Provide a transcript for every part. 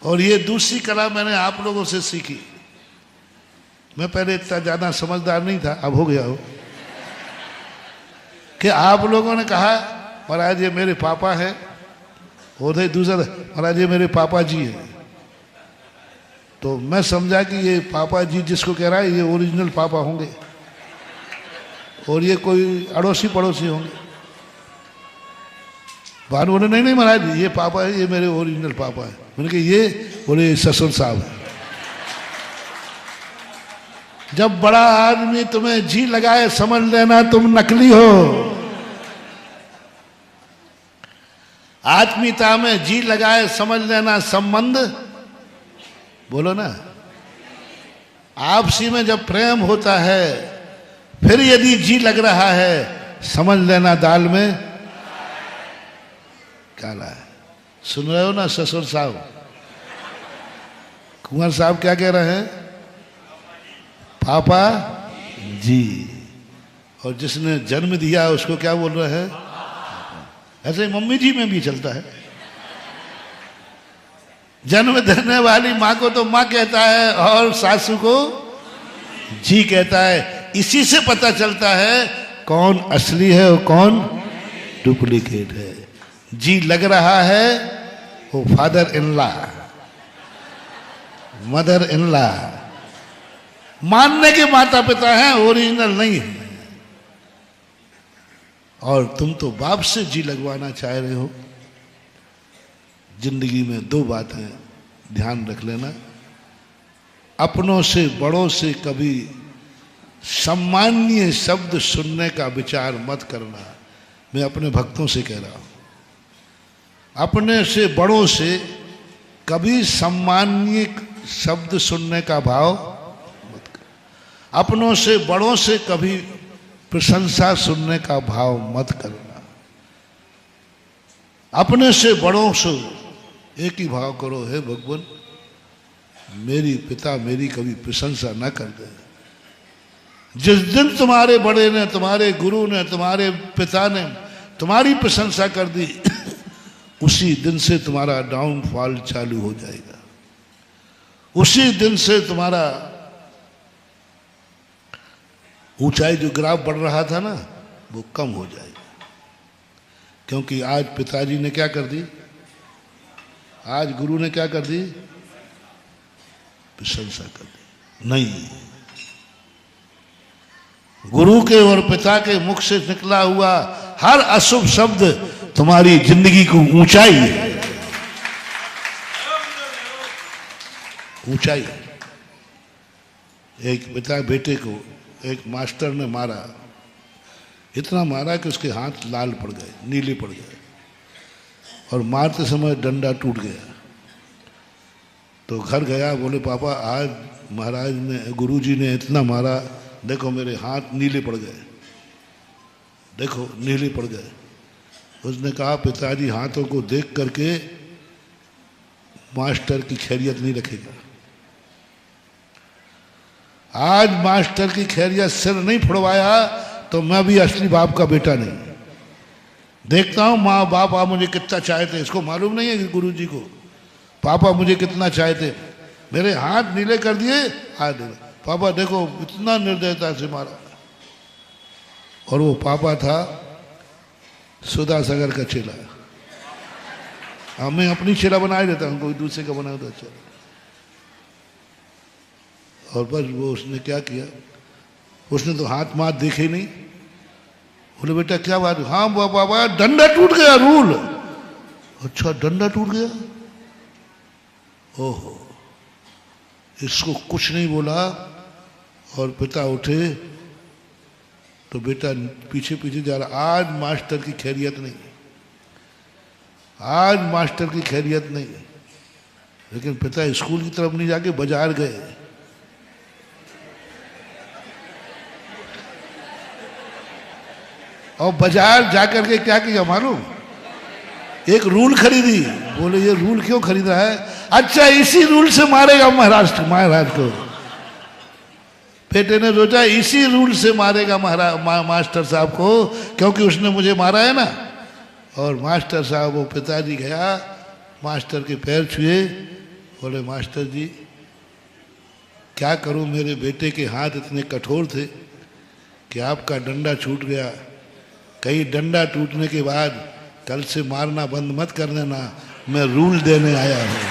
और ये दूसरी कला मैंने आप लोगों से सीखी। मैं पहले इतना ज़्यादा समझदार नहीं था, अब हो गया हो, कि आप लोगों ने कहा महाराज ये मेरे पापा है, और दूसरा महाराज ये मेरे पापा जी हैं। तो मैं समझा कि ये पापा जी जिसको कह रहा है ये ओरिजिनल पापा होंगे और ये कोई अड़ोसी पड़ोसी होंगे। भानु बोले नहीं नहीं महाराज ये पापा है, ये मेरे ओरिजिनल पापा है। मैंने कहा ये बोले ससुर साहब है। जब बड़ा आदमी तुम्हें जी लगाए समझ लेना तुम नकली हो। आत्मीयता में जी लगाए समझ लेना संबंध, बोलो ना, आपसी में जब प्रेम होता है फिर यदि जी लग रहा है समझ लेना दाल में काला है। सुन रहे हो ना ससुर साहब? कुंवर साहब क्या कह रहे हैं? पापा जी। और जिसने जन्म दिया उसको क्या बोल रहे हैं? ऐसे मम्मी जी में भी चलता है। जन्म देने वाली माँ को तो माँ कहता है और सासू को जी कहता है। इसी से पता चलता है कौन असली है और कौन डुप्लीकेट है। जी लग रहा है वो father in law, mother in law, मानने के माता पिता हैं, ओरिजिनल नहीं है। और तुम तो बाप से जी लगवाना चाह रहे हो। जिंदगी में दो बातें ध्यान रख लेना। अपनों से बड़ों से कभी सम्माननीय शब्द सुनने का विचार मत करना। मैं अपने भक्तों से कह रहा हूं, अपने से बड़ों से कभी सम्माननीय शब्द सुनने का भाव मत कर। अपनों से बड़ों से कभी प्रशंसा सुनने का भाव मत करना। अपने से बड़ों से एक ही भाव करो, हे भगवान मेरी पिता मेरी कभी प्रशंसा न कर दे। जिस दिन तुम्हारे बड़े ने, तुम्हारे गुरु ने, तुम्हारे पिता ने तुम्हारी प्रशंसा कर दी उसी दिन से तुम्हारा डाउनफॉल चालू हो जाएगा। उसी दिन से तुम्हारा ऊंचाई जो ग्राफ बढ़ रहा था ना वो कम हो जाएगा। क्योंकि आज पिताजी ने क्या कर दी, आज गुरु ने क्या कर दी? प्रशंसा कर दी। नहीं, गुरु के और पिता के मुख से निकला हुआ हर अशुभ शब्द तुम्हारी जिंदगी को ऊंचाई है, ऊंचाई। एक पिता बेटे को एक मास्टर ने मारा, इतना मारा कि उसके हाथ लाल पड़ गए, नीले पड़ गए, और मारते समय डंडा टूट गया। तो घर गया, बोले पापा आज महाराज ने, गुरुजी ने इतना मारा, देखो मेरे हाथ नीले पड़ गए, देखो नीले पड़ गए। उसने कहा पिताजी हाथों को देख करके मास्टर की खैरियत नहीं रखेगा। आज मास्टर की खैरियत सिर नहीं फुड़वाया तो मैं भी असली बाप का बेटा नहीं। देखता हूं माँ बाप आप मुझे कितना चाहते, इसको मालूम नहीं है कि गुरुजी को पापा मुझे कितना चाहते। मेरे हाथ नीले कर दिए, हाथ पापा देखो इतना निर्दयता से मारा। और वो पापा था सुधा सागर का चेला। मैं अपनी चेला बनाए देता हूँ, कोई दूसरे का बना देता चेला। और बस वो उसने क्या किया, उसने तो हाथ माथ देखे नहीं। बोले बेटा क्या बात? हाँ बाबा डंडा टूट गया, रूल। अच्छा डंडा टूट गया? ओहो, इसको कुछ नहीं बोला। और पिता उठे तो बेटा पीछे पीछे जा रहा। आज मास्टर की खैरियत नहीं, आज मास्टर की खैरियत नहीं। लेकिन पिता स्कूल की तरफ नहीं जाके बाजार गए। और बाजार जाकर के क्या किया मालूम? एक रूल खरीदी। बोले ये रूल क्यों खरीदा है? अच्छा इसी रूल से मारेगा महाराज को। बेटे ने सोचा इसी रूल से मारेगा मास्टर साहब को, क्योंकि उसने मुझे मारा है ना। और मास्टर साहब वो पिताजी गया, मास्टर के पैर छुए बोले मास्टर जी क्या करूं, मेरे बेटे के हाथ इतने कठोर थे कि आपका डंडा छूट गया। कहीं डंडा टूटने के बाद कल से मारना बंद मत कर देना, मैं रूल देने आया हूं।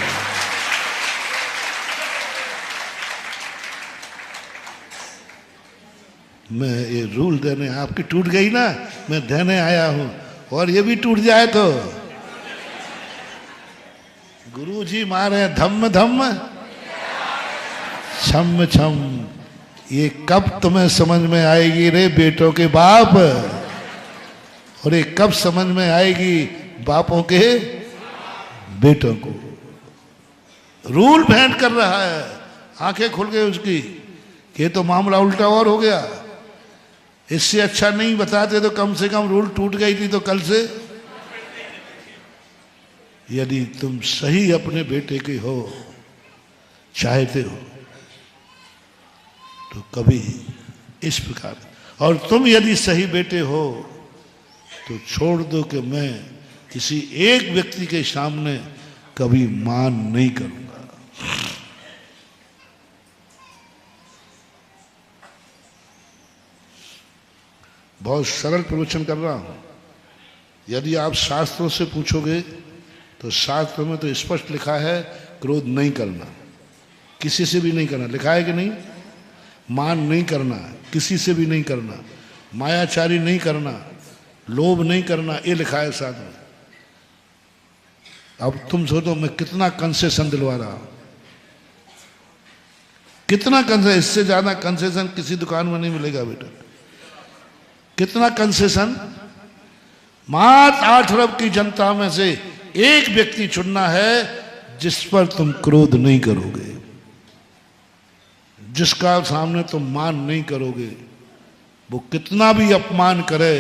मैं ये रूल देने, आपकी टूट गई ना, मैं देने आया हूं, और ये भी टूट जाए तो गुरुजी मारे धम्म धम्म छम छम। ये कब तुम्हें समझ में आएगी रे बेटों के बाप, और ये कब समझ में आएगी बापों के बेटों को। रूल भेंट कर रहा है, आंखें खुल गई उसकी, ये तो मामला उल्टा और हो गया। इससे अच्छा नहीं बताते तो कम से कम रूल टूट गई थी तो कल से। यदि तुम सही अपने बेटे के हो, चाहते हो, तो कभी इस प्रकार, और तुम यदि सही बेटे हो तो छोड़ दो कि मैं किसी एक व्यक्ति के सामने कभी मान नहीं करूंगा। बहुत सरल प्रवचन कर रहा हूं। यदि आप शास्त्रों से पूछोगे तो शास्त्र में तो स्पष्ट लिखा है क्रोध नहीं करना, किसी से भी नहीं करना, लिखा है कि नहीं। मान नहीं करना, किसी से भी नहीं करना, मायाचारी नहीं करना, लोभ नहीं करना, ये लिखा है साथ में। अब तुम सोचो मैं कितना कंसेशन दिलवा रहा हूं, कितना कंसेशन, इससे ज्यादा कंसेशन किसी दुकान में नहीं मिलेगा बेटा। कितना कंसेशन, मात्र 8 अरब की जनता में से एक व्यक्ति चुनना है जिस पर तुम क्रोध नहीं करोगे, जिसका सामने तुम मान नहीं करोगे। वो कितना भी अपमान करे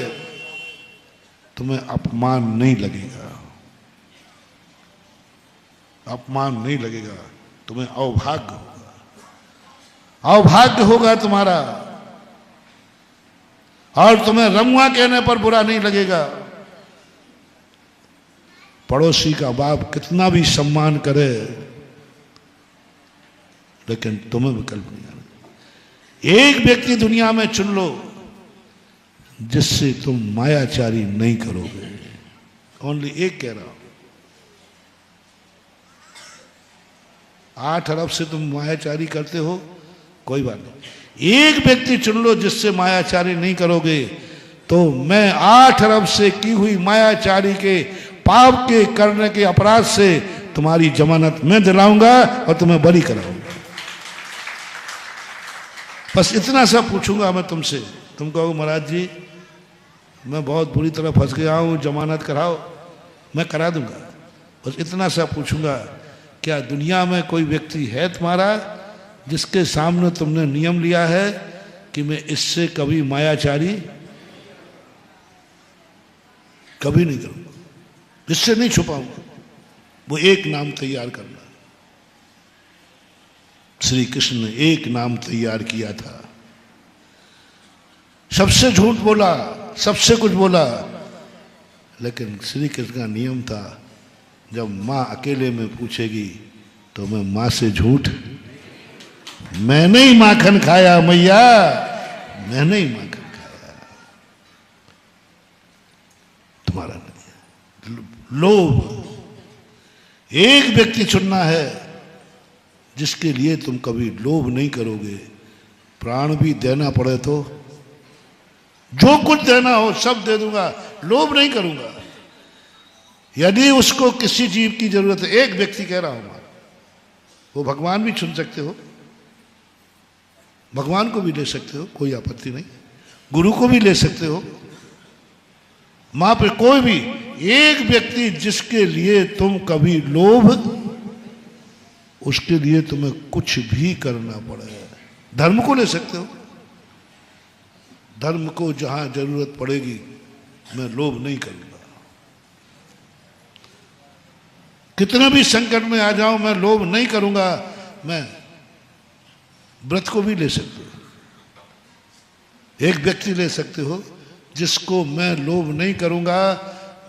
तुम्हें अपमान नहीं लगेगा, अपमान नहीं लगेगा, तुम्हें अवभाग्य होगा, अवभाग्य होगा तुम्हारा। और तुम्हें रमुआ कहने पर बुरा नहीं लगेगा। पड़ोसी का बाप कितना भी सम्मान करे लेकिन तुम्हें विकल्प नहीं आना। एक व्यक्ति दुनिया में चुन लो जिससे तुम मायाचारी नहीं करोगे। ओनली एक कह रहा हूं। 8 अरब से तुम मायाचारी करते हो, कोई बात नहीं। एक व्यक्ति चुन लो जिससे मायाचारी नहीं करोगे, तो मैं 8 अरब से की हुई मायाचारी के पाप के करने के अपराध से तुम्हारी जमानत मैं दिलाऊंगा और तुम्हें बरी कराऊंगा। बस इतना सा पूछूंगा मैं तुमसे। तुम कहोगे महाराज जी मैं बहुत बुरी तरह फंस गया हूं, जमानत कराओ, मैं करा दूंगा। बस इतना सा पूछूंगा, क्या दुनिया में कोई व्यक्ति है तुम्हारा जिसके सामने तुमने नियम लिया है कि मैं इससे कभी मायाचारी कभी नहीं करूंगा, इससे नहीं छुपाऊंगा। वो एक नाम तैयार करना। श्री कृष्ण ने एक नाम तैयार किया था। सबसे झूठ बोला, सबसे कुछ बोला, लेकिन श्री कृष्ण का नियम था जब मां अकेले में पूछेगी तो मैं मां से झूठ, मैंने ही माखन खाया मैया, मैंने ही माखन खाया, तुम्हारा नहीं। लोभ, एक व्यक्ति चुनना है जिसके लिए तुम कभी लोभ नहीं करोगे। प्राण भी देना पड़े तो जो कुछ देना हो सब दे दूंगा, लोभ नहीं करूंगा। यदि उसको किसी जीव की जरूरत है, एक व्यक्ति कह रहा हूं, वो भगवान भी चुन सकते हो, भगवान को भी ले सकते हो, कोई आपत्ति नहीं। गुरु को भी ले सकते हो, मां पे, कोई भी एक व्यक्ति जिसके लिए तुम कभी लोभ, उसके लिए तुम्हें कुछ भी करना पड़े। धर्म को ले सकते हो, धर्म को जहां जरूरत पड़ेगी मैं लोभ नहीं करूंगा। कितने भी संकट में आ जाऊं मैं लोभ नहीं करूंगा। मैं व्रत को भी ले सकते हो, एक व्यक्ति ले सकते हो जिसको मैं लोभ नहीं करूंगा,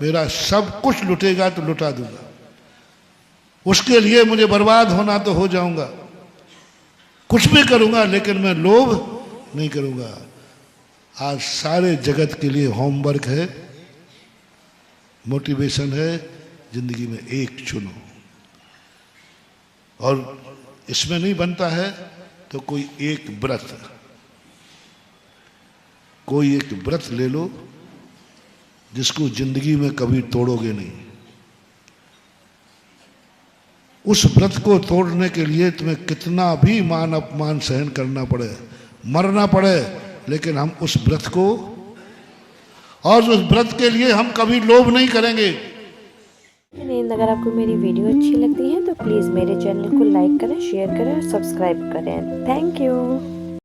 मेरा सब कुछ लुटेगा तो लुटा दूंगा, उसके लिए मुझे बर्बाद होना तो हो जाऊंगा, कुछ भी करूंगा, लेकिन मैं लोभ नहीं करूंगा। आज सारे जगत के लिए होमवर्क है, मोटिवेशन है, जिंदगी में एक चुनो। और इसमें नहीं बनता है तो कोई एक व्रत ले लो, जिसको जिंदगी में कभी तोड़ोगे नहीं। उस व्रत को तोड़ने के लिए तुम्हें कितना भी मान अपमान सहन करना पड़े, मरना पड़े, लेकिन हम उस व्रत को, और उस व्रत के लिए हम कभी लोभ नहीं करेंगे। अगर आपको मेरी वीडियो अच्छी लगती है तो प्लीज़ मेरे चैनल को लाइक करें, शेयर करें और सब्सक्राइब करें। Thank you.